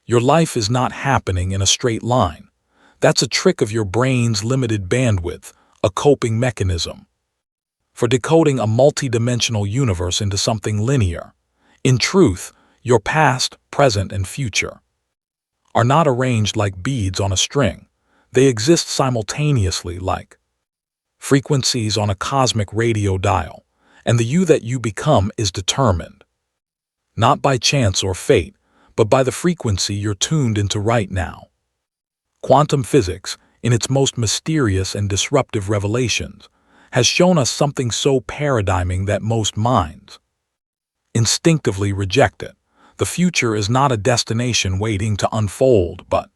Your life is not happening in a straight line. That's a trick of your brain's limited bandwidth, a coping mechanism for decoding a multidimensional universe into something linear. In truth, your past, present, and future are not arranged like beads on a string. They exist simultaneously like frequencies on a cosmic radio dial, and the you that you become is determined not by chance or fate, but by the frequency you're tuned into right now. Quantum physics, in its most mysterious and disruptive revelations, has shown us something so paradigming that most minds instinctively reject it. The future is not a destination waiting to unfold, but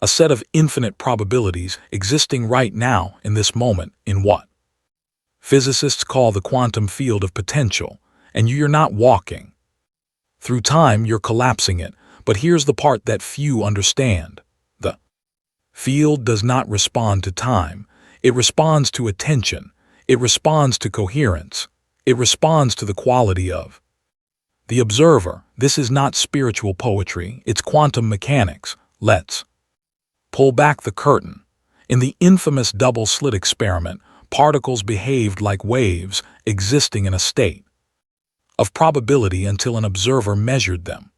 a set of infinite probabilities existing right now in this moment in what physicists call the quantum field of potential, and you're not walking through time, you're collapsing it. But here's the part that few understand. The field does not respond to time. It responds to attention. It responds to coherence. It responds to the quality of the observer. This is not spiritual poetry, it's quantum mechanics. Let's pull back the curtain. In the infamous double-slit experiment, particles behaved like waves existing in a state of probability until an observer measured them.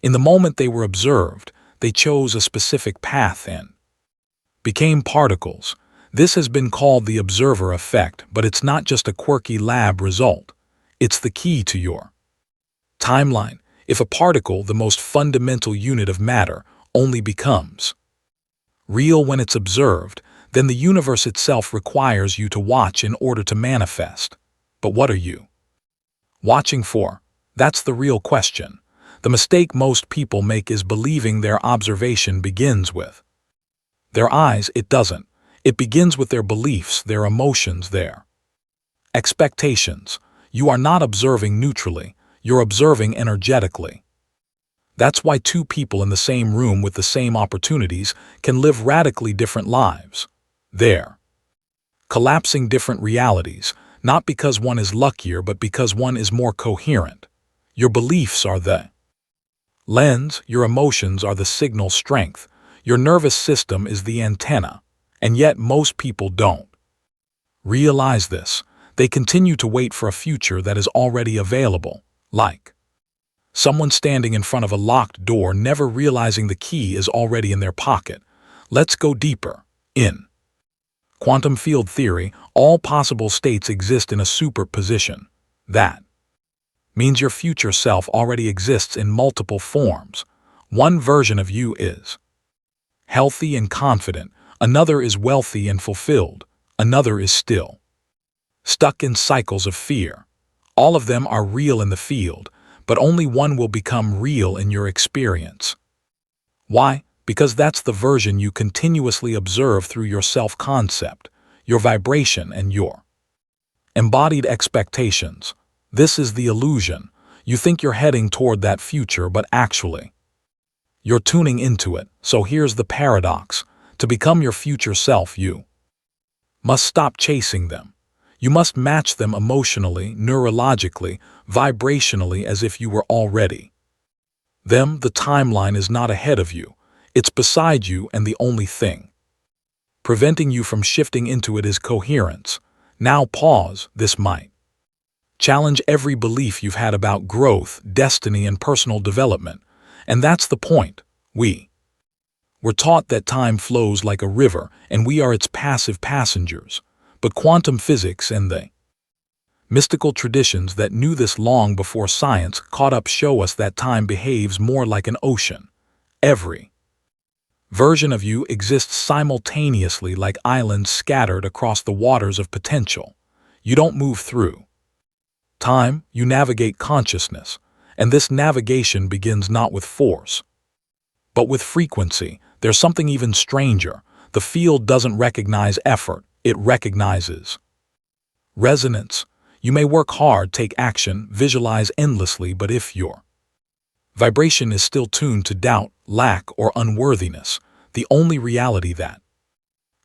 In the moment they were observed, they chose a specific path and became particles. This has been called the observer effect, but it's not just a quirky lab result. It's the key to your timeline. If a particle, the most fundamental unit of matter, only becomes real when it's observed, then the universe itself requires you to watch in order to manifest. But what are you watching for? That's the real question. The mistake most people make is believing their observation begins with their eyes. It doesn't. It begins with their beliefs, their emotions, their expectations. You are not observing neutrally, you're observing energetically. That's why two people in the same room with the same opportunities can live radically different lives. They're collapsing different realities, not because one is luckier, but because one is more coherent. Your beliefs are the lens, your emotions are the signal strength, your nervous system is the antenna. And yet most people don't realize this. They continue to wait for a future that is already available, like someone standing in front of a locked door, never realizing the key is already in their pocket. Let's go deeper. In quantum field theory, all possible states exist in a superposition. That means your future self already exists in multiple forms. One version of you is healthy and confident, another is wealthy and fulfilled, another is still stuck in cycles of fear. All of them are real in the field, but only one will become real in your experience. Why? Because that's the version you continuously observe through your self-concept, your vibration, and your embodied expectations. This is the illusion. You think you're heading toward that future, but actually, you're tuning into it. So here's the paradox. To become your future self, you must stop chasing them. You must match them emotionally, neurologically, vibrationally, as if you were already them. The timeline is not ahead of you. It's beside you, and the only thing preventing you from shifting into it is coherence. Now pause. This might challenge every belief you've had about growth, destiny, and personal development. And that's the point. We're taught that time flows like a river, and we are its passive passengers. But quantum physics and the mystical traditions that knew this long before science caught up show us that time behaves more like an ocean. Every version of you exists simultaneously like islands scattered across the waters of potential. You don't move through time, you navigate consciousness, and this navigation begins not with force, but with frequency. There's something even stranger. The field doesn't recognize effort, it recognizes resonance. You may work hard, take action, visualize endlessly, but if your vibration is still tuned to doubt, lack, or unworthiness, the only reality that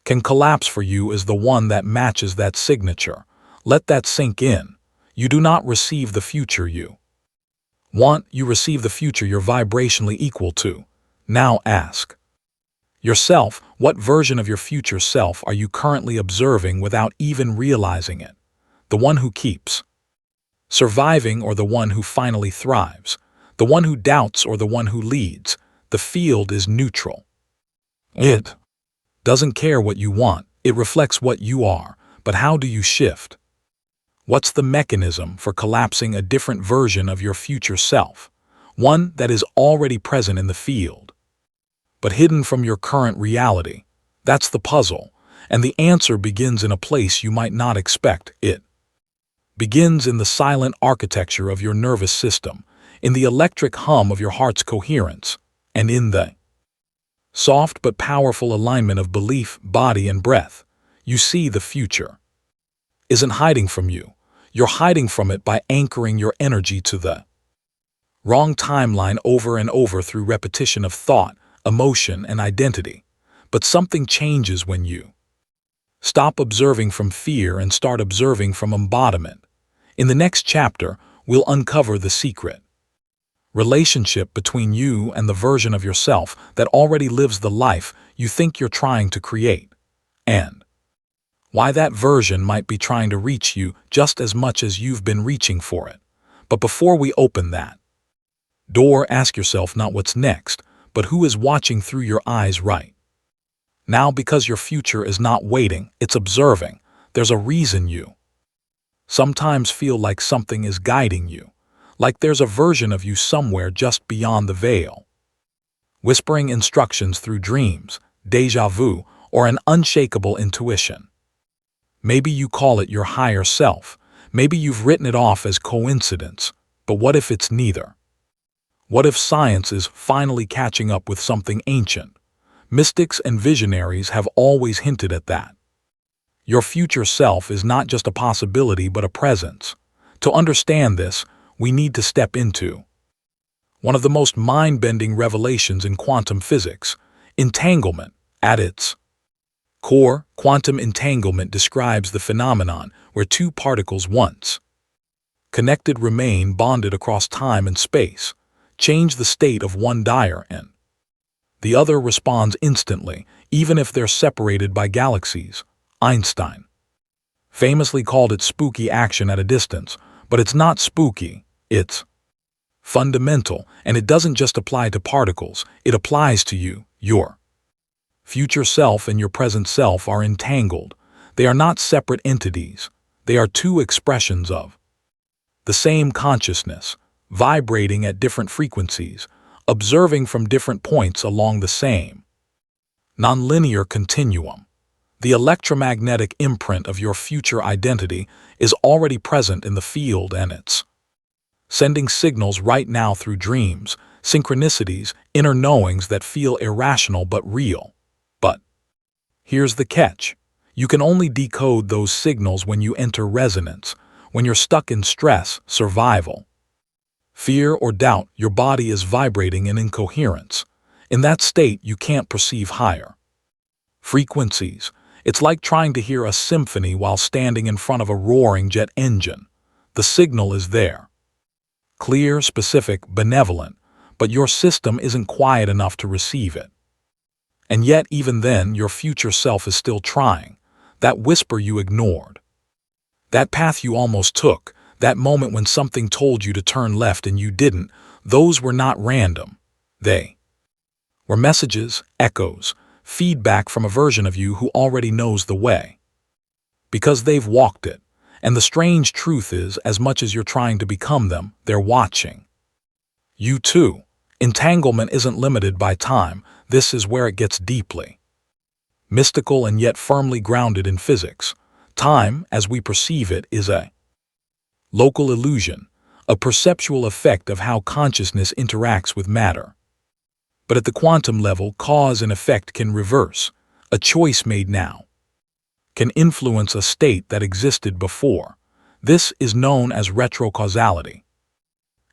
can collapse for you is the one that matches that signature. Let that sink in. You do not receive the future you want, you receive the future you're vibrationally equal to. Now ask yourself, what version of your future self are you currently observing without even realizing it? The one who keeps surviving or the one who finally thrives? The one who doubts or the one who leads? The field is neutral. It doesn't care what you want, it reflects what you are. But how do you shift? What's the mechanism for collapsing a different version of your future self? One that is already present in the field, but hidden from your current reality. That's the puzzle, and the answer begins in a place you might not expect. It begins in the silent architecture of your nervous system, in the electric hum of your heart's coherence, and in the soft but powerful alignment of belief, body, and breath. You see, the future isn't hiding from you. You're hiding from it by anchoring your energy to the wrong timeline over and over through repetition of thought, emotion, and identity. But something changes when you stop observing from fear and start observing from embodiment. In the next chapter, we'll uncover the secret relationship between you and the version of yourself that already lives the life you think you're trying to create, and why that version might be trying to reach you just as much as you've been reaching for it. But before we open that door, ask yourself not what's next, but who is watching through your eyes right now, because your future is not waiting, it's observing. There's a reason you sometimes feel like something is guiding you, like there's a version of you somewhere just beyond the veil, whispering instructions through dreams, déjà vu, or an unshakable intuition. Maybe you call it your higher self. Maybe you've written it off as coincidence. But what if it's neither? What if science is finally catching up with something ancient? Mystics and visionaries have always hinted at that. Your future self is not just a possibility but a presence. To understand this, we need to step into one of the most mind-bending revelations in quantum physics, entanglement. At its core, quantum entanglement describes the phenomenon where two particles once connected remain bonded across time and space, change the state of one dire and the other responds instantly, even if they're separated by galaxies. Einstein famously called it spooky action at a distance, but it's not spooky, it's fundamental, and it doesn't just apply to particles, it applies to you. Your future self and your present self are entangled. They are not separate entities. They are two expressions of the same consciousness, vibrating at different frequencies, observing from different points along the same nonlinear continuum. The electromagnetic imprint of your future identity is already present in the field, and it's sending signals right now through dreams, synchronicities, inner knowings that feel irrational but real. But here's the catch. You can only decode those signals when you enter resonance, when you're stuck in stress, survival, fear, or doubt. Your body is vibrating in incoherence. In that state, you can't perceive higher frequencies. It's like trying to hear a symphony while standing in front of a roaring jet engine. The signal is there, clear, specific, benevolent, but your system isn't quiet enough to receive it. And yet, even then, your future self is still trying. That whisper you ignored, that path you almost took, that moment when something told you to turn left and you didn't, those were not random. They were messages, echoes, feedback from a version of you who already knows the way, because they've walked it. And the strange truth is, as much as you're trying to become them, they're watching you too. Entanglement isn't limited by time. This is where it gets deeply mystical and yet firmly grounded in physics. Time, as we perceive it, is a local illusion, a perceptual effect of how consciousness interacts with matter. But at the quantum level, cause and effect can reverse. A choice made now can influence a state that existed before. This is known as retrocausality,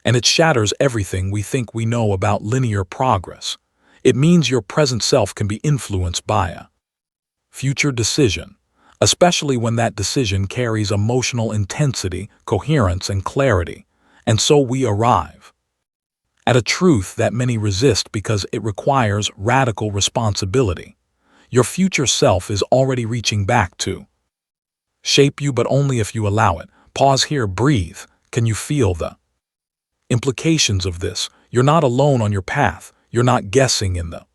and it shatters everything we think we know about linear progress. It means your present self can be influenced by a future decision, especially when that decision carries emotional intensity, coherence, and clarity. And so we arrive at a truth that many resist because it requires radical responsibility. Your future self is already reaching back to shape you, but only if you allow it. Pause here, breathe. Can you feel the implications of this? You're not alone on your path. You're not guessing in the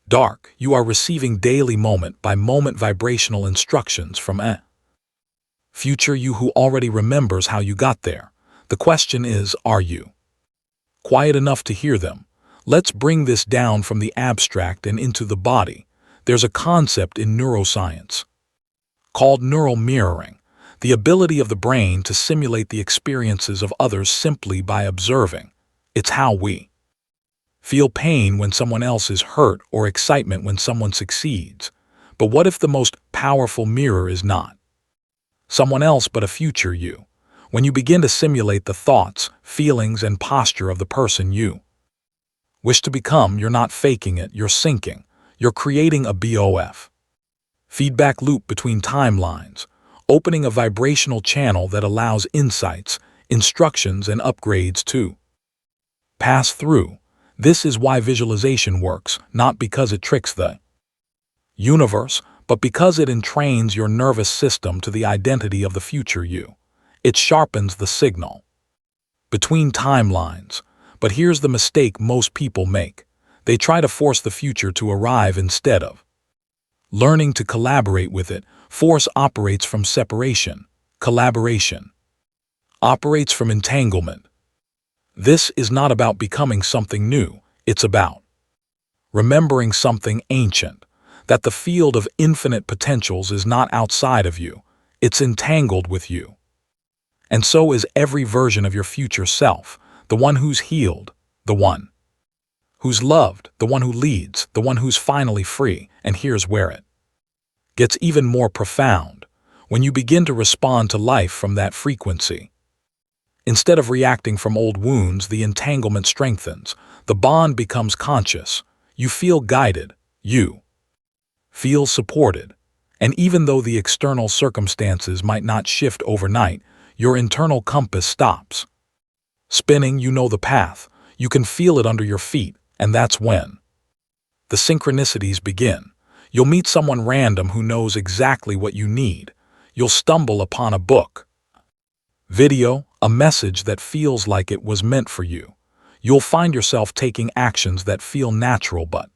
dark. You are receiving daily moment by moment vibrational instructions from a future you who already remembers how you got there. The question is, are you quiet enough to hear them? Let's bring this down from the abstract and into the body. There's a concept in neuroscience called neural mirroring, the ability of the brain to simulate the experiences of others simply by observing. It's how we feel pain when someone else is hurt or excitement when someone succeeds. But what if the most powerful mirror is not someone else but a future you? When you begin to simulate the thoughts, feelings, and posture of the person you wish to become, you're not faking it, you're syncing. You're creating a BOF feedback loop between timelines, opening a vibrational channel that allows insights, instructions, and upgrades to pass through. This is why visualization works, not because it tricks the universe, but because it entrains your nervous system to the identity of the future you. It sharpens the signal between timelines. But here's the mistake most people make. They try to force the future to arrive instead of learning to collaborate with it. Force operates from separation. Collaboration operates from entanglement. This is not about becoming something new. It's about remembering something ancient, that the field of infinite potentials is not outside of you. It's entangled with you. And so is every version of your future self, the one who's healed, the one who's loved, the one who leads, the one who's finally free. And here's where it gets even more profound. When you begin to respond to life from that frequency, instead of reacting from old wounds, the entanglement strengthens. The bond becomes conscious. You feel guided. You feel supported. And even though the external circumstances might not shift overnight, your internal compass stops spinning. You know the path. You can feel it under your feet. And that's when the synchronicities begin. You'll meet someone random who knows exactly what you need. You'll stumble upon a book, video, a message that feels like it was meant for you. You'll find yourself taking actions that feel natural but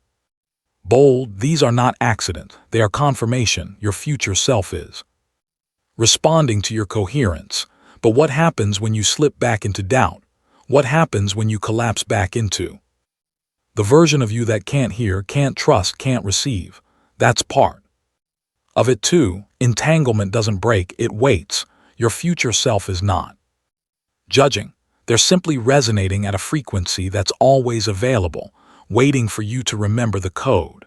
bold. These are not accidents. They are confirmation. Your future self is responding to your coherence. But what happens when you slip back into doubt? What happens when you collapse back into the version of you that can't hear, can't trust, can't receive? That's part of it too. Entanglement doesn't break, it waits. Your future self is not judging. They're simply resonating at a frequency that's always available, waiting for you to remember the code.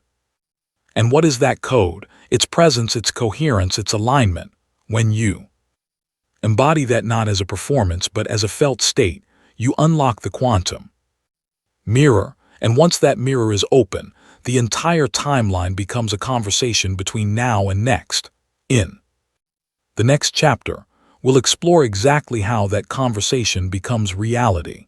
And what is that code? Its presence, its coherence, its alignment. When you embody that not as a performance but as a felt state, you unlock the quantum mirror. And once that mirror is open, the entire timeline becomes a conversation between now and next. In the next chapter, we'll explore exactly how that conversation becomes reality,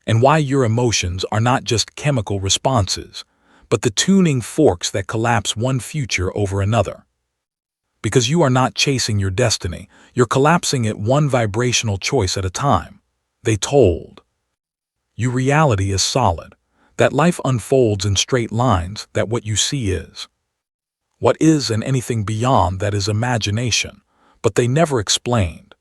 and why your emotions are not just chemical responses, but the tuning forks that collapse one future over another. Because you are not chasing your destiny, you're collapsing it one vibrational choice at a time. They told you reality is solid, that life unfolds in straight lines, that what you see is what is, and anything beyond that is imagination. But they never explained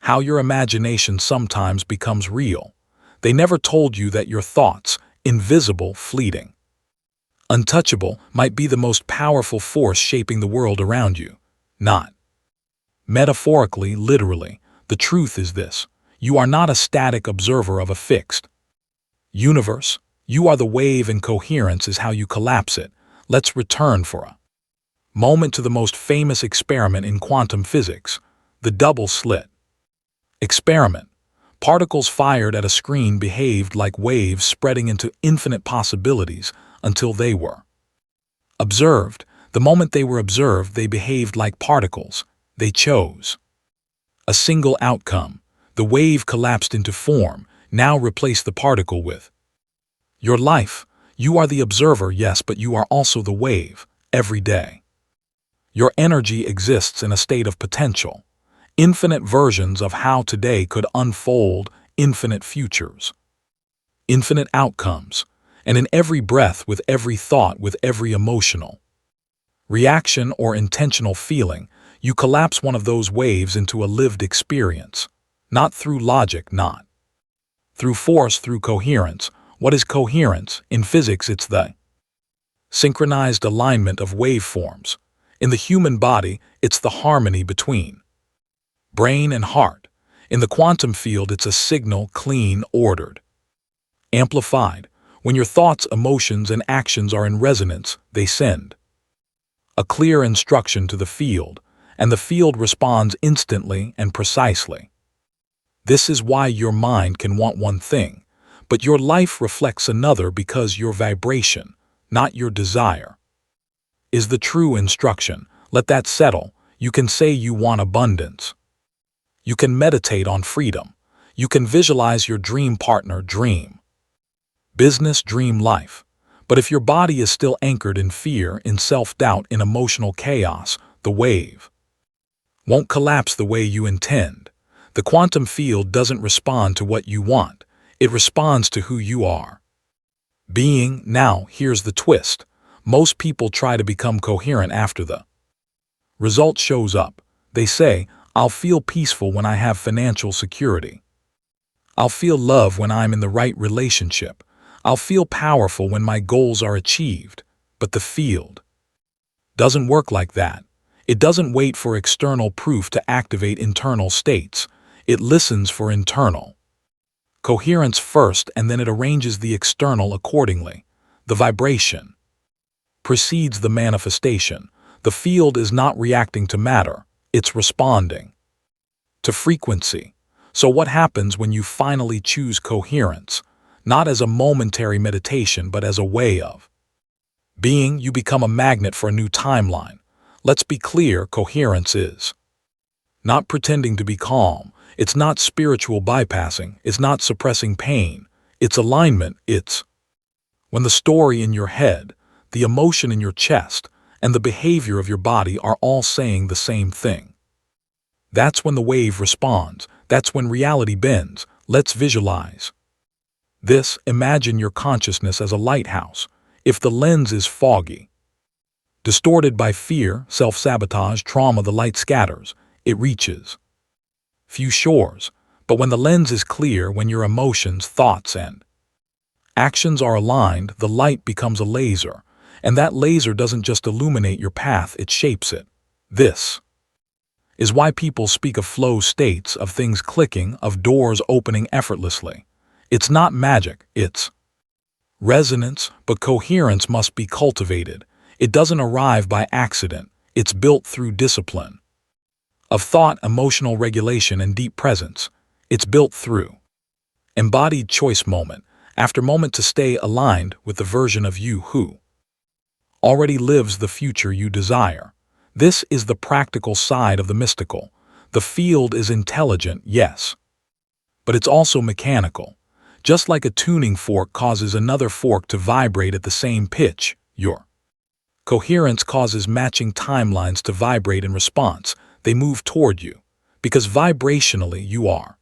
how your imagination sometimes becomes real. They never told you that your thoughts, invisible, fleeting, untouchable, might be the most powerful force shaping the world around you. Not metaphorically, literally. The truth is this: you are not a static observer of a fixed universe. You are the wave, and coherence is how you collapse it. Let's return for a moment to the most famous experiment in quantum physics, the double-slit experiment. Particles fired at a screen behaved like waves spreading into infinite possibilities until they were observed. The moment they were observed, they behaved like particles. They chose a single outcome. The wave collapsed into form, Now replace the particle with your life. You are the observer, yes, but you are also the wave, every day. Your energy exists in a state of potential, infinite versions of how today could unfold, infinite futures, infinite outcomes, and in every breath, with every thought, with every emotional reaction or intentional feeling, you collapse one of those waves into a lived experience, not through logic, not through force, through coherence. What is coherence? In physics, it's the synchronized alignment of waveforms. In the human body, it's the harmony between brain and heart. In the quantum field, it's a signal, clean, ordered, amplified. When your thoughts, emotions, and actions are in resonance, they send a clear instruction to the field, and the field responds instantly and precisely. This is why your mind can want one thing, but your life reflects another, because your vibration, not your desire, is the true instruction. Let that settle. You can say you want abundance. You can meditate on freedom. You can visualize your dream partner, dream business, dream life. But if your body is still anchored in fear, in self-doubt, in emotional chaos, the wave won't collapse the way you intend. The quantum field doesn't respond to what you want. It responds to who you are being. Now, here's the twist. Most people try to become coherent after the result shows up. They say, I'll feel peaceful when I have financial security. I'll feel love when I'm in the right relationship. I'll feel powerful when my goals are achieved. But the field doesn't work like that. It doesn't wait for external proof to activate internal states. It listens for internal coherence first, and then it arranges the external accordingly. The vibration precedes the manifestation. The field is not reacting to matter, it's responding to frequency. So what happens when you finally choose coherence? Not as a momentary meditation, but as a way of being, you become a magnet for a new timeline. Let's be clear, coherence is not pretending to be calm. It's not spiritual bypassing. It's not suppressing pain. It's alignment. It's when the story in your head, the emotion in your chest, and the behavior of your body are all saying the same thing. That's when the wave responds. That's when reality bends. Let's visualize this. Imagine your consciousness as a lighthouse. If the lens is foggy, distorted by fear, self-sabotage, trauma, the light scatters. It reaches few shores. But when the lens is clear, when your emotions, thoughts, and actions are aligned, the light becomes a laser. And that laser doesn't just illuminate your path, it shapes it. This is why people speak of flow states, of things clicking, of doors opening effortlessly. It's not magic, it's resonance. But coherence must be cultivated. It doesn't arrive by accident. It's built through discipline of thought, emotional regulation, and deep presence. It's built through embodied choice, moment after moment, to stay aligned with the version of you who already lives the future you desire. This is the practical side of the mystical. The field is intelligent, yes, but it's also mechanical. Just like a tuning fork causes another fork to vibrate at the same pitch, your coherence causes matching timelines to vibrate in response. They move toward you, because vibrationally you are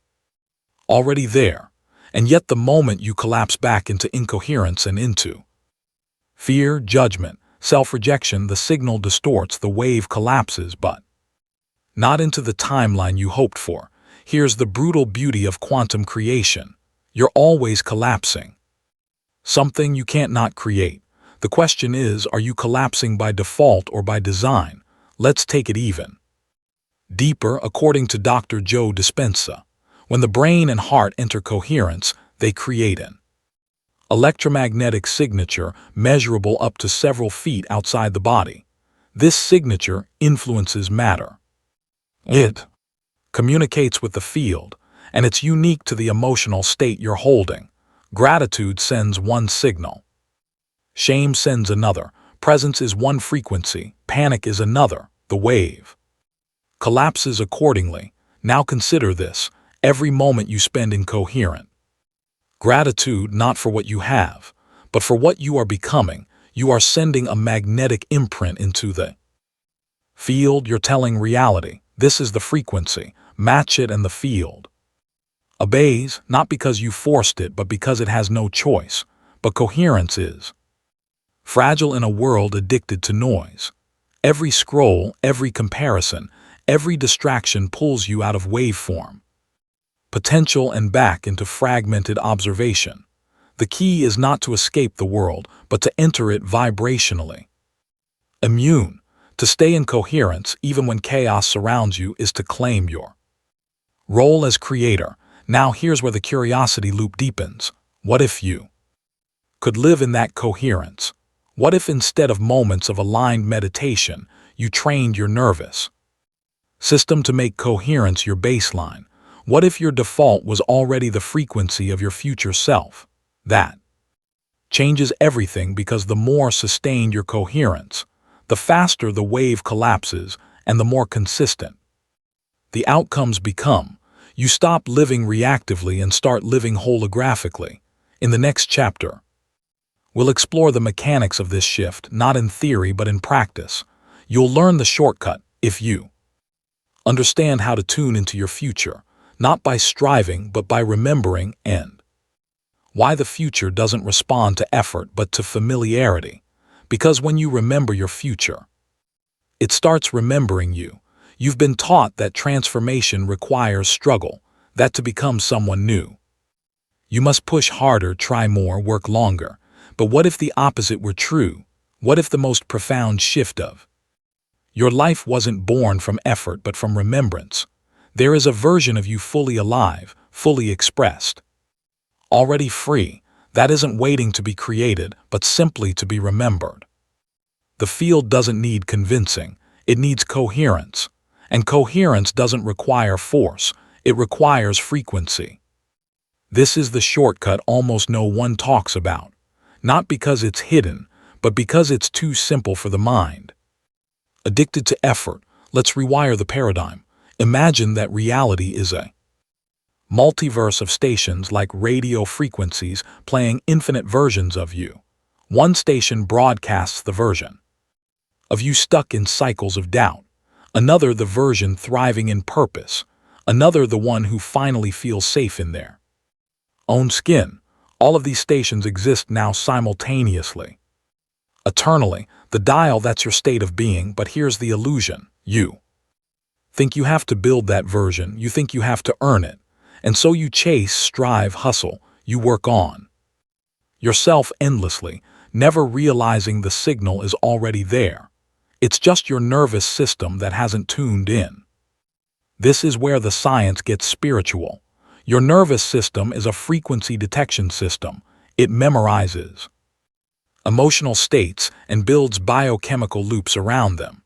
already there. And yet the moment you collapse back into incoherence and into fear, judgment, self-rejection, the signal distorts, the wave collapses, but not into the timeline you hoped for. Here's the brutal beauty of quantum creation. You're always collapsing something you can't not create. The question is, are you collapsing by default or by design? Let's take it even deeper. According to Dr. Joe Dispenza, when the brain and heart enter coherence, they create an electromagnetic signature measurable up to several feet outside the body. This signature influences matter. It communicates with the field, and it's unique to the emotional state you're holding. Gratitude sends one signal. Shame sends another. Presence is one frequency. Panic is another. The wave collapses accordingly. Now consider this. Every moment you spend incoherent Gratitude not for what you have, but for what you are becoming. You are sending a magnetic imprint into the field. You're telling reality, this is the frequency, match it, and the field obeys, not because you forced it, but because it has no choice. But coherence is fragile in a world addicted to noise. Every scroll, every comparison, every distraction pulls you out of waveform, potential, and back into fragmented observation. The key is not to escape the world, but to enter it vibrationally. Immune, to stay in coherence even when chaos surrounds you, is to claim your role as creator. Now here's where the curiosity loop deepens. What if you could live in that coherence? What if instead of moments of aligned meditation, you trained your nervous system to make coherence your baseline? What if your default was already the frequency of your future self? That changes everything, because the more sustained your coherence, the faster the wave collapses and the more consistent the outcomes become. You stop living reactively and start living holographically. In the next chapter, we'll explore the mechanics of this shift, not in theory but in practice. You'll learn the shortcut if you understand how to tune into your future, not by striving but by remembering, and why the future doesn't respond to effort but to familiarity. Because when you remember your future, it starts remembering you. You've been taught that transformation requires struggle, that to become someone new, you must push harder, try more, work longer. But what if the opposite were true? What if the most profound shift of your life wasn't born from effort but from remembrance? There is a version of you fully alive, fully expressed, already free, that isn't waiting to be created but simply to be remembered. The field doesn't need convincing, it needs coherence. And coherence doesn't require force, it requires frequency. This is the shortcut almost no one talks about, not because it's hidden, but because it's too simple for the mind. Addicted to effort, let's rewire the paradigm. Imagine that reality is a multiverse of stations, like radio frequencies playing infinite versions of you. One station broadcasts the version of you stuck in cycles of doubt, another the version thriving in purpose, another the one who finally feels safe in their own skin. All of these stations exist now simultaneously, eternally. The dial, that's your state of being. But here's the illusion. You think you have to build that version, you think you have to earn it, and so you chase, strive, hustle, you work on yourself endlessly, never realizing the signal is already there. It's just your nervous system that hasn't tuned in. This is where the science gets spiritual. Your nervous system is a frequency detection system. It memorizes emotional states and builds biochemical loops around them.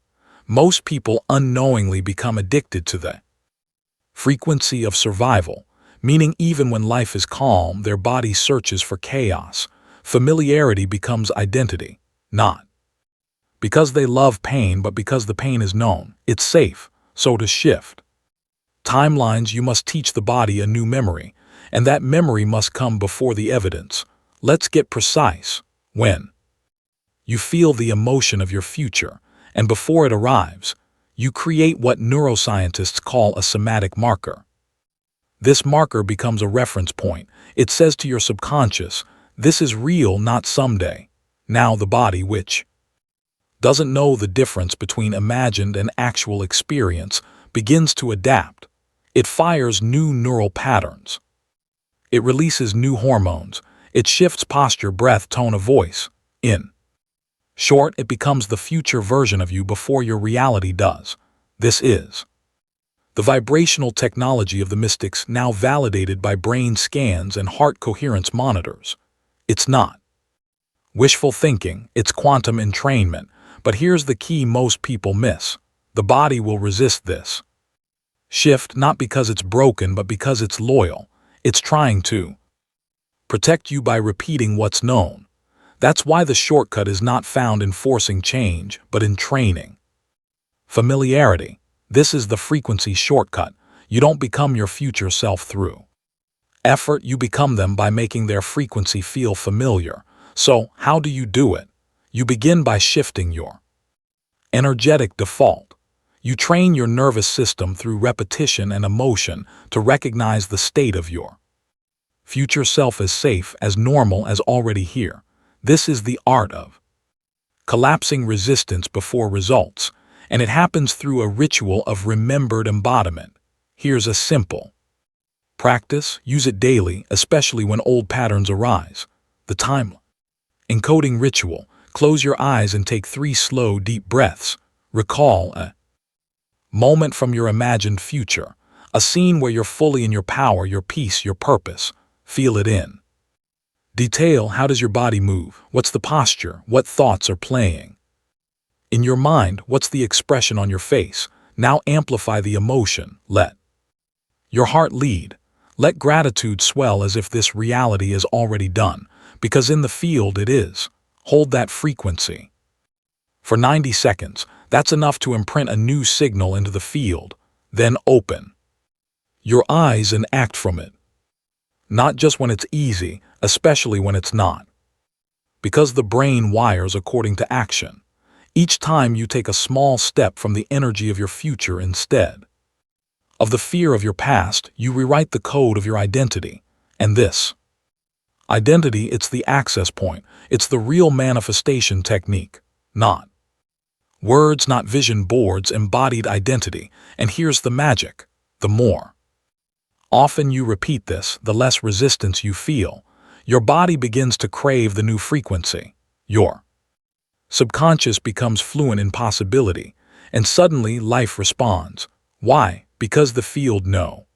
Most people unknowingly become addicted to the frequency of survival, meaning even when life is calm, their body searches for chaos. Familiarity becomes identity, not because they love pain, but because the pain is known. It's safe, so to shift timelines, you must teach the body a new memory, and that memory must come before the evidence. Let's get precise. When you feel the emotion of your future, and before it arrives, you create what neuroscientists call a somatic marker. This marker becomes a reference point. It says to your subconscious, this is real, not someday. Now the body, which doesn't know the difference between imagined and actual experience, begins to adapt. It fires new neural patterns. It releases new hormones. It shifts posture, breath, tone of voice. In short, it becomes the future version of you before your reality does. This is the vibrational technology of the mystics, now validated by brain scans and heart coherence monitors. It's not wishful thinking, it's quantum entrainment. But here's the key most people miss. The body will resist this shift, not because it's broken, but because it's loyal. It's trying to protect you by repeating what's known. That's why the shortcut is not found in forcing change, but in training familiarity. This is the frequency shortcut. You don't become your future self through Effort, you become them by making their frequency feel familiar. So, how do you do it? You begin by shifting your energetic default. You train your nervous system through repetition and emotion to recognize the state of your future self as safe, as normal, as already here. This is the art of collapsing resistance before results, and it happens through a ritual of remembered embodiment. Here's a simple practice. Use it daily, especially when old patterns arise. The time encoding ritual. Close your eyes and take 3 slow, deep breaths. Recall a moment from your imagined future, a scene where you're fully in your power, your peace, your purpose. Feel it in detail. How does your body move? What's the posture? What thoughts are playing in your mind? What's the expression on your face? Now amplify the emotion. Let your heart lead. Let gratitude swell as if this reality is already done, because in the field it is. Hold that frequency for 90 seconds. That's enough to imprint a new signal into the field. Then open your eyes and act from it. Not just when it's easy, especially when it's not. Because the brain wires according to action. Each time you take a small step from the energy of your future instead of the fear of your past, you rewrite the code of your identity. And this identity, it's the access point. It's the real manifestation technique. Not words, not vision boards, embodied identity. And here's the magic. The more often you repeat this, the less resistance you feel. Your body begins to crave the new frequency. Your subconscious becomes fluent in possibility, and suddenly life responds. Why? Because the field no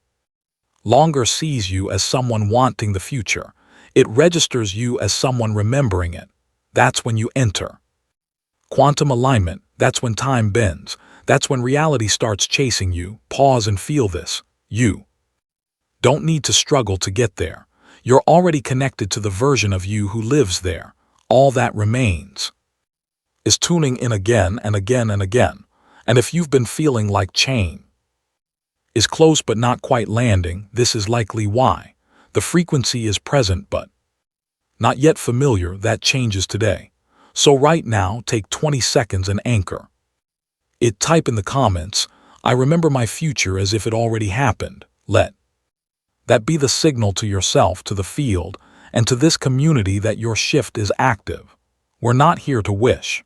longer sees you as someone wanting the future. It registers you as someone remembering it. That's when you enter quantum alignment. That's when time bends. That's when reality starts chasing you. Pause and feel this. You don't need to struggle to get there. You're already connected to the version of you who lives there. All that remains is tuning in again and again and again. And if you've been feeling like change is close but not quite landing, this is likely why. The frequency is present but not yet familiar. That changes today. So right now, take 20 seconds and anchor it. Type in the comments, I remember my future as if it already happened. Let that be the signal to yourself, to the field, and to this community that your shift is active. We're not here to wish.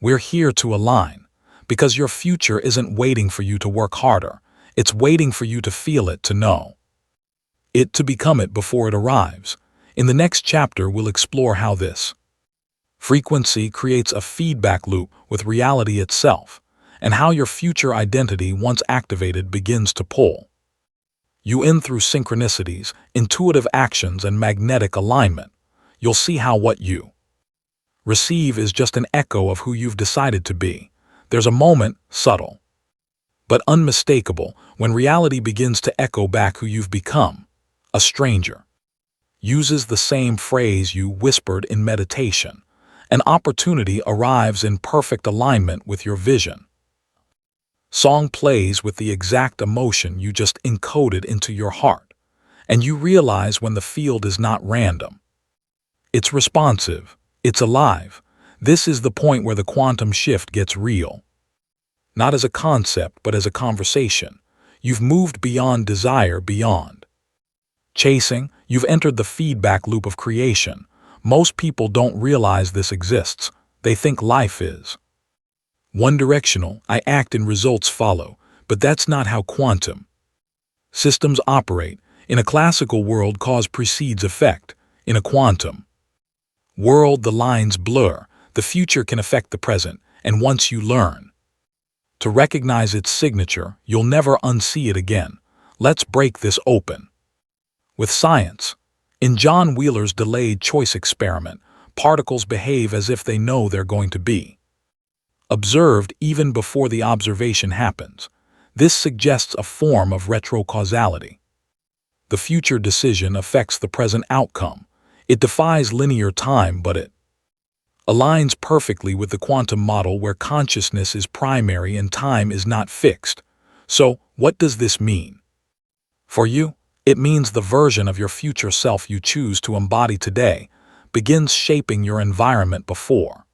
We're here to align, because your future isn't waiting for you to work harder. It's waiting for you to feel it, to know it, to become it before it arrives. In the next chapter, we'll explore how this frequency creates a feedback loop with reality itself, and how your future identity, once activated, begins to pull you in through synchronicities, intuitive actions, and magnetic alignment. You'll see how what you receive is just an echo of who you've decided to be. There's a moment, subtle but unmistakable, when reality begins to echo back who you've become. A stranger uses the same phrase you whispered in meditation. An opportunity arrives in perfect alignment with your vision. Song plays with the exact emotion you just encoded into your heart, and you realize when the field is not random. It's responsive. It's alive. This is the point where the quantum shift gets real. Not as a concept, but as a conversation. You've moved beyond desire, beyond chasing. You've entered the feedback loop of creation. Most people don't realize this exists. They think life is one-directional. I act and results follow. But that's not how quantum systems operate. In a classical world, cause precedes effect. In a quantum world, the lines blur. The future can affect the present, and once you learn to recognize its signature, you'll never unsee it again. Let's break this open with science. In John Wheeler's delayed choice experiment, particles behave as if they know they're going to be observed even before the observation happens. This suggests a form of retrocausality. The future decision affects the present outcome. It defies linear time, but it aligns perfectly with the quantum model where consciousness is primary and time is not fixed. So, what does this mean for you? It means the version of your future self you choose to embody today begins shaping your environment before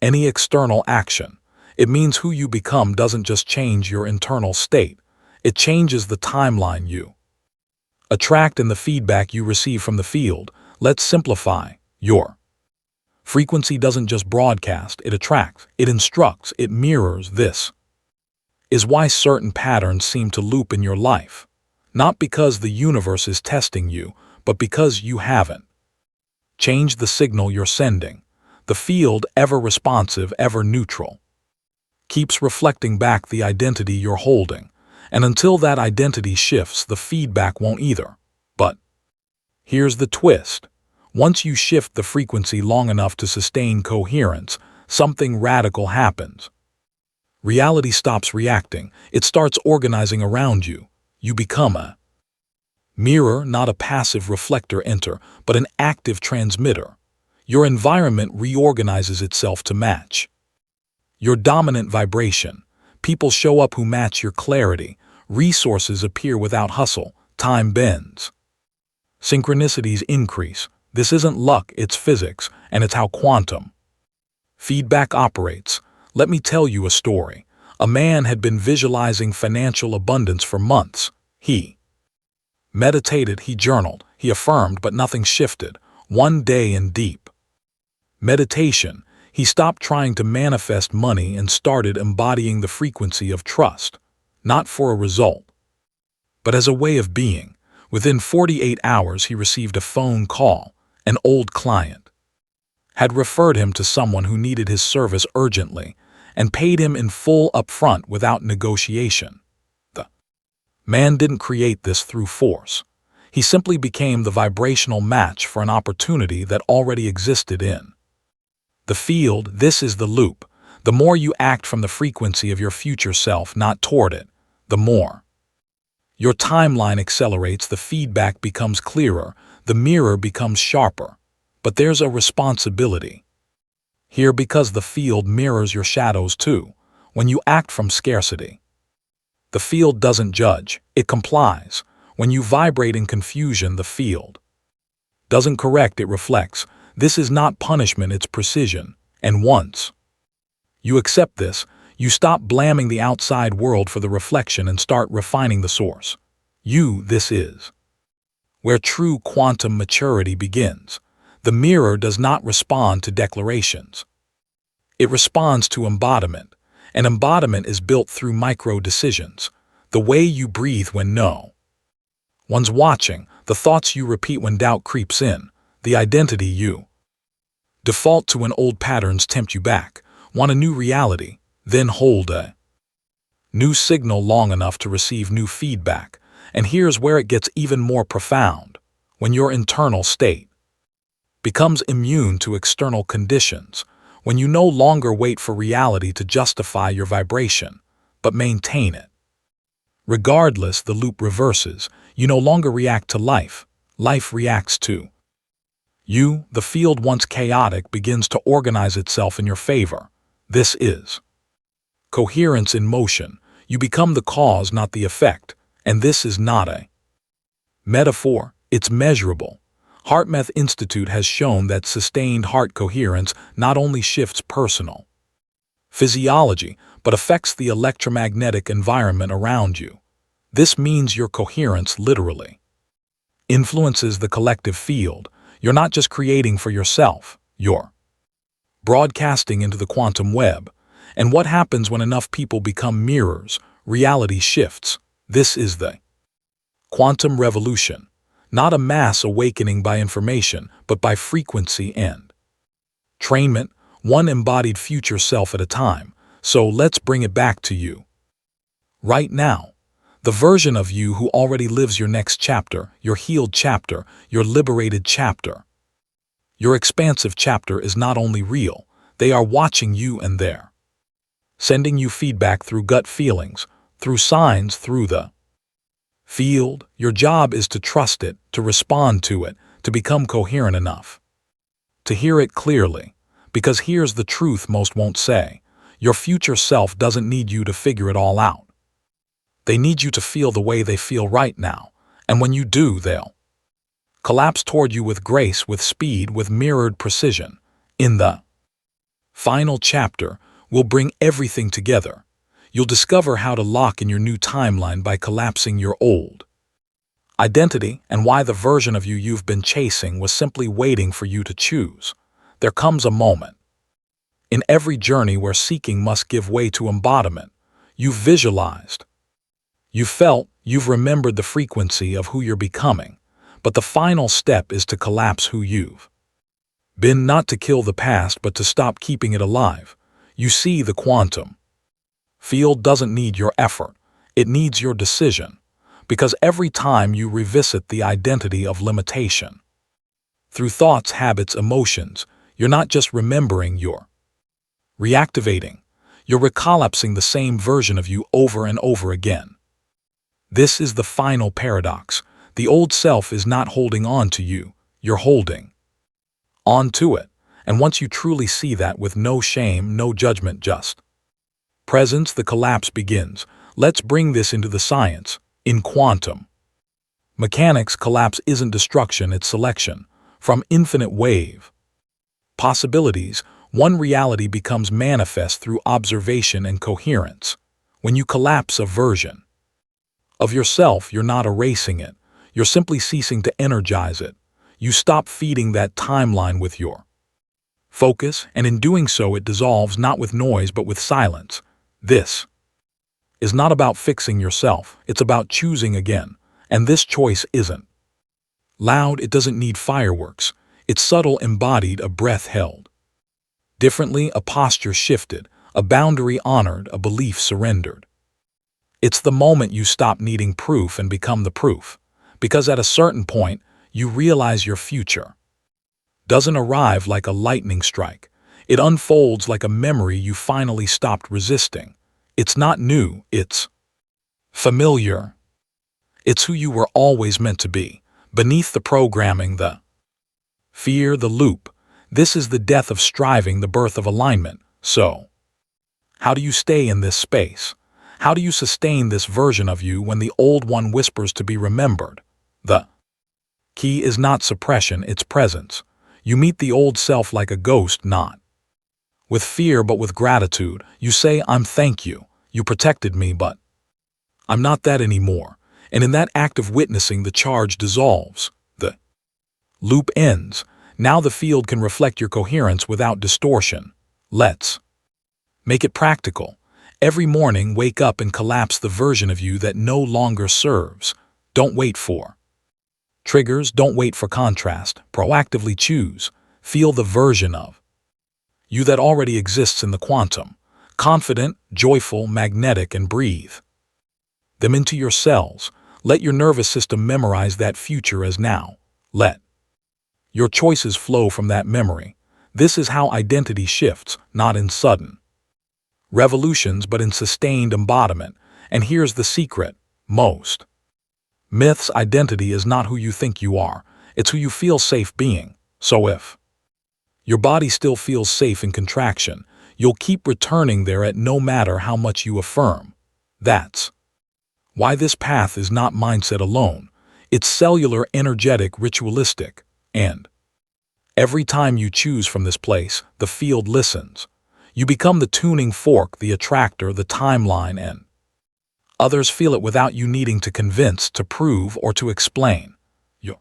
any external action. It means who you become doesn't just change your internal state, it changes the timeline you attract and the feedback you receive from the field. Let's simplify. Your frequency doesn't just broadcast, it attracts, it instructs, it mirrors. This is why certain patterns seem to loop in your life. Not because the universe is testing you, but because you haven't changed the signal you're sending. The field, ever responsive, ever neutral, keeps reflecting back the identity you're holding. And until that identity shifts, the feedback won't either. But here's the twist. Once you shift the frequency long enough to sustain coherence, something radical happens. Reality stops reacting. It starts organizing around you. You become a mirror, not a passive reflector but an active transmitter. Your environment reorganizes itself to match your dominant vibration. People show up who match your clarity. Resources appear without hustle. Time bends. Synchronicities increase. This isn't luck, it's physics, and it's how quantum feedback operates. Let me tell you a story. A man had been visualizing financial abundance for months. He meditated, he journaled, he affirmed, but nothing shifted. One day in deep meditation, he stopped trying to manifest money and started embodying the frequency of trust, not for a result, but as a way of being. Within 48 hours, he received a phone call. An old client had referred him to someone who needed his service urgently and paid him in full upfront without negotiation. The man didn't create this through force. He simply became the vibrational match for an opportunity that already existed in the field. This is the loop. The more you act from the frequency of your future self, not toward it, the more your timeline accelerates, the feedback becomes clearer, the mirror becomes sharper. But there's a responsibility here, because the field mirrors your shadows too. When you act from scarcity, the field doesn't judge, it complies. When you vibrate in confusion, the field doesn't correct, it reflects. This is not punishment, it's precision. And once you accept this, you stop blaming the outside world for the reflection and start refining the source. This is where true quantum maturity begins. The mirror does not respond to declarations. It responds to embodiment. And embodiment is built through micro-decisions. The way you breathe when no one's watching, the thoughts you repeat when doubt creeps in, the identity you default to when old patterns tempt you back. Want a new reality? Then hold a new signal long enough to receive new feedback. And here's where it gets even more profound. When your internal state becomes immune to external conditions, when you no longer wait for reality to justify your vibration, but maintain it regardless, the loop reverses. You no longer react to life. Life reacts to you. The field, once chaotic, begins to organize itself in your favor. This is coherence in motion. You become the cause, not the effect. And this is not a metaphor, it's measurable. HeartMath Institute has shown that sustained heart coherence not only shifts personal physiology, but affects the electromagnetic environment around you. This means your coherence literally influences the collective field. You're not just creating for yourself, you're broadcasting into the quantum web. And what happens when enough people become mirrors? Reality shifts. This is the quantum revolution. Not a mass awakening by information, but by frequency and trainment, one embodied future self at a time. So let's bring it back to you right now. The version of you who already lives your next chapter, your healed chapter, your liberated chapter. Your expansive chapter is not only real, they are watching you, and they're sending you feedback through gut feelings, through signs, through the field. Your job is to trust it, to respond to it, to become coherent enough to hear it clearly. Because here's the truth most won't say. Your future self doesn't need you to figure it all out. They need you to feel the way they feel right now. And when you do, they'll collapse toward you with grace, with speed, with mirrored precision. In the final chapter, we'll bring everything together. You'll discover how to lock in your new timeline by collapsing your old identity and why the version of you you've been chasing was simply waiting for you to choose. There comes a moment in every journey where seeking must give way to embodiment. You've visualized, you've felt, you've remembered the frequency of who you're becoming, but the final step is to collapse who you've been, not to kill the past, but to stop keeping it alive. You see, the quantum field doesn't need your effort, it needs your decision. Because every time you revisit the identity of limitation, through thoughts, habits, emotions, you're not just remembering, you're reactivating. You're recollapsing the same version of you over and over again. This is the final paradox. The old self is not holding on to you, you're holding on to it. And once you truly see that, with no shame, no judgment, just presence, the collapse begins. Let's bring this into the science. In quantum mechanics, collapse isn't destruction, it's selection. From infinite wave possibilities, one reality becomes manifest through observation and coherence. When you collapse a version of yourself, you're not erasing it, you're simply ceasing to energize it. You stop feeding that timeline with your focus, and in doing so it dissolves, not with noise but with silence. This is not about fixing yourself, it's about choosing again. And this choice isn't loud, it doesn't need fireworks. It's subtle, embodied, a breath held differently, a posture shifted, a boundary honored, a belief surrendered. It's the moment you stop needing proof and become the proof. Because at a certain point, you realize your future doesn't arrive like a lightning strike. It unfolds like a memory you finally stopped resisting. It's not new, it's familiar. It's who you were always meant to be. Beneath the programming, the fear, the loop. This is the death of striving, the birth of alignment. So, how do you stay in this space? How do you sustain this version of you when the old one whispers to be remembered? The key is not suppression, it's presence. You meet the old self like a ghost, not with fear but with gratitude. You say, I'm thank you. You protected me, but I'm not that anymore. And in that act of witnessing, the charge dissolves. The loop ends. Now the field can reflect your coherence without distortion. Let's make it practical. Every morning, wake up and collapse the version of you that no longer serves. Don't wait for triggers, don't wait for contrast. Proactively choose. Feel the version of you that already exists in the quantum. Confident, joyful, magnetic, and breathe them into your cells. Let your nervous system memorize that future as now. Let your choices flow from that memory. This is how identity shifts, not in sudden revolutions, but in sustained embodiment. And here's the secret. Most myths, identity is not who you think you are. It's who you feel safe being. So if your body still feels safe in contraction, you'll keep returning there at no matter how much you affirm. That's why this path is not mindset alone. It's cellular, energetic, ritualistic. And every time you choose from this place, the field listens. You become the tuning fork, the attractor, the timeline, and others feel it without you needing to convince, to prove, or to explain. Your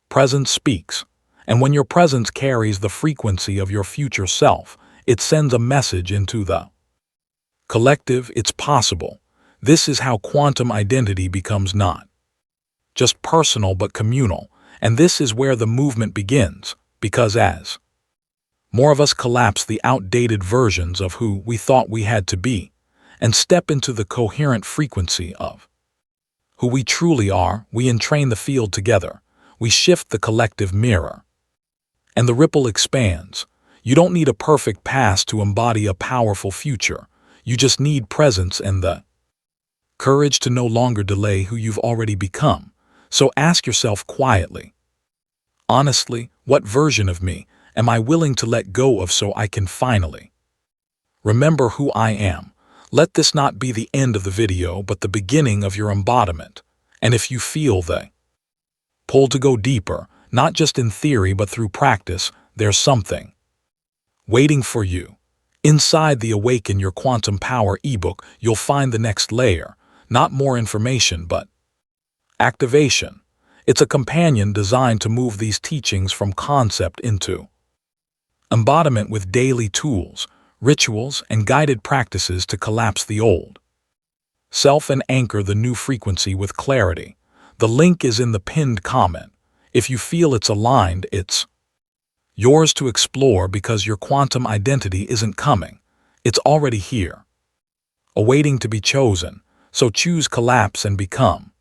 presence speaks. And when your presence carries the frequency of your future self, it sends a message into the collective. It's possible. This is how quantum identity becomes not just personal but communal. And this is where the movement begins, because as more of us collapse the outdated versions of who we thought we had to be and step into the coherent frequency of who we truly are, we entrain the field together. We shift the collective mirror, and the ripple expands. You don't need a perfect past to embody a powerful future. You just need presence and the courage to no longer delay who you've already become. So ask yourself quietly, honestly, what version of me am I willing to let go of so I can finally remember who I am? Let this not be the end of the video, but the beginning of your embodiment. And if you feel the Pull to go deeper, not just in theory but through practice. There's something waiting for you. Inside the Awaken Your Quantum Power ebook, you'll find the next layer, not more information but activation. It's a companion designed to move these teachings from concept into embodiment with daily tools, rituals, and guided practices to collapse the old self and anchor the new frequency with clarity. The link is in the pinned comment. If you feel it's aligned, it's yours to explore because your quantum identity isn't coming. It's already here, awaiting to be chosen. So choose collapse and become.